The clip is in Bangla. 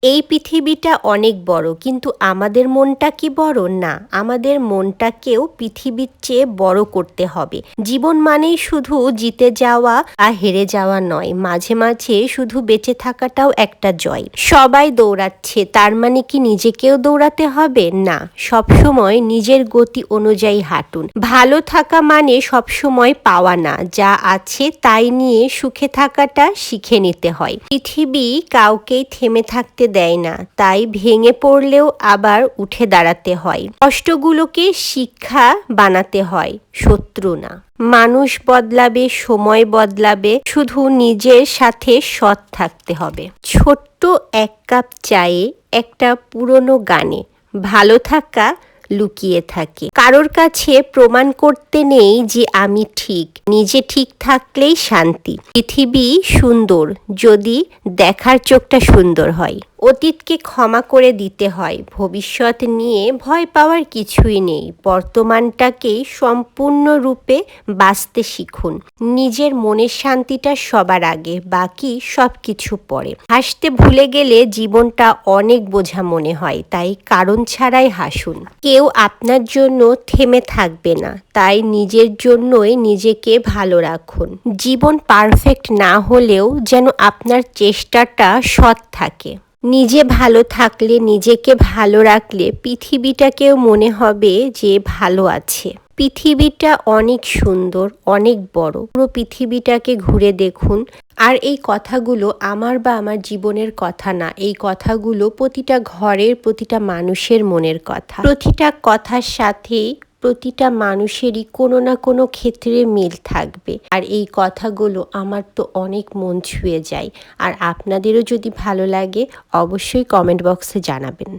এই পৃথিবীটা অনেক বড়, কিন্তু আমাদের মনটা কি বড়? না, আমাদের মনটাকেও পৃথিবীর চেয়ে বড় করতে হবে। জীবন মানেই শুধু জিতে যাওয়া আর হেরে যাওয়া নয়, মাঝে মাঝে শুধু বেঁচে থাকাটাও একটা জয়। সবাই দৌড়াচ্ছে, তার মানে কি নিজেকেও দৌড়াতে হবে? না, সবসময় নিজের গতি অনুযায়ী হাঁটুন। ভালো থাকা মানে সবসময় পাওয়া না, যা আছে তাই নিয়ে সুখে থাকাটা শিখে নিতে হয়। পৃথিবী কাউকেই থেমে থাকতে দেয় না, তাই ভেঙে পড়লেও আবার উঠে দাঁড়াতে হয়। কষ্টগুলোকে শিক্ষা বানাতে হয়, শত্রু না। মানুষ বদলাবে, সময় বদলাবে, শুধু নিজের সাথে সৎ থাকতে হবে। ছোট্ট এক কাপ চায়ে, একটা পুরনো গানে ভালো থাকা লুকিয়ে থাকে। কারোর কাছে প্রমাণ করতে নেই যে আমি ঠিক, নিজে ঠিক থাকলেই শান্তি। পৃথিবী সুন্দর যদি দেখার চোখটা সুন্দর হয়। অতীতকে ক্ষমা করে দিতে হয়, ভবিষ্যৎ নিয়ে ভয় পাওয়ার কিছুই নেই। বর্তমানটাকেই সম্পূর্ণরূপে বাঁচতে শিখুন। নিজের মনের শান্তিটা সবার আগে, বাকি সব কিছু পরে। হাসতে ভুলে গেলে জীবনটা অনেক বোঝা মনে হয়, তাই কারণ ছাড়াই হাসুন। কেউ আপনার জন্য থেমে থাকবে না, তাই নিজের জন্যই নিজেকে ভালো রাখুন। জীবন পারফেক্ট না হলেও যেন আপনার চেষ্টাটা সৎ থাকে। নিজে ভালো থাকলে, নিজেকে ভালো রাখলে পৃথিবীটাকেও মনে হবে যে ভালো আছে। পৃথিবীটা অনেক সুন্দর, অনেক বড়। পুরো পৃথিবীটাকে ঘুরে দেখুন। আর এই কথাগুলো আমার বা আমার জীবনের কথা না, এই কথাগুলো প্রতিটা ঘরের, প্রতিটা মানুষের মনের কথা। প্রতিটা কথার সাথেই প্রতিটা মানুষেরই কোনো না কোনো ক্ষেত্রে মিল থাকবে। আর এই কথাগুলো আমার তো অনেক মন ছুঁয়ে যায়। আর আপনাদেরও যদি ভালো লাগে অবশ্যই কমেন্ট বক্সে জানাবেন।